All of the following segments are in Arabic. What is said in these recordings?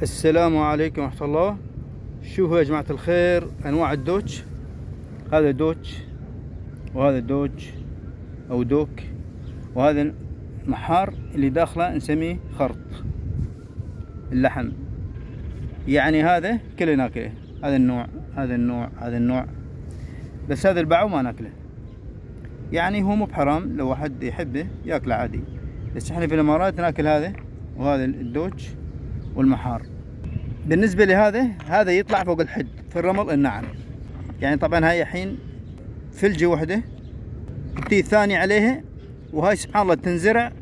السلام عليكم ورحمة الله. شوفوا يا جماعة الخير أنواع الدوج. هذا دوج، وهذا دوج أو دوك، وهذا محار اللي داخله نسميه خرط اللحم. يعني هذا كله ناكله، هذا النوع هذا النوع هذا النوع، بس هذا البعو ما ناكله. يعني هو مو بحرام، لو واحد يحبه ياكله عادي، بس احنا في الامارات ناكل هذا وهذا الدوج والمحار. بالنسبة لهذا، هذا يطلع فوق الحد في الرمل النعم. يعني طبعا هاي الحين فلجة وحدة تي الثانية عليها، وهاي سبحان الله تنزرع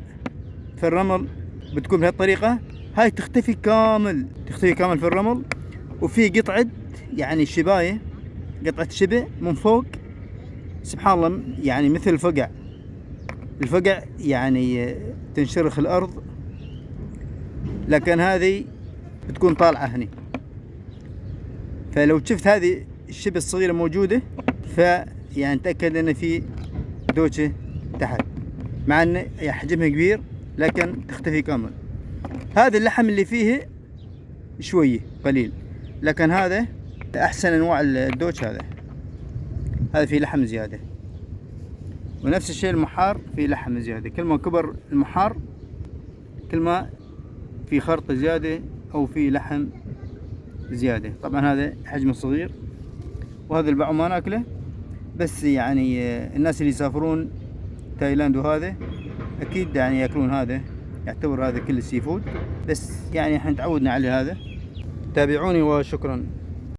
في الرمل، بتكون بهالطريقة. هاي تختفي كامل في الرمل، وفي قطعة يعني شباية، قطعة شبه من فوق سبحان الله، يعني مثل الفقع يعني تنشرخ الأرض، لكن هذه بتكون طالعة هني. فلو شفت هذه الشبه الصغيرة موجودة، فيعني تأكد ان في دوجة تحت، مع ان حجمها كبير لكن تختفي كامل. هذا اللحم اللي فيه شوية قليل، لكن هذا احسن انواع الدوج. هذا فيه لحم زيادة، ونفس الشيء المحار فيه لحم زيادة. كل ما كبر المحار كل ما في خرط زيادة او في لحم زيادة. طبعا هذا حجمه صغير، وهذا البعو ما ناكله، بس يعني الناس اللي يسافرون تايلاند وهذا اكيد يعني ياكلون هذا، يعتبر هذا كل السي فود، بس يعني احنا تعودنا على هذا. تابعوني وشكرا.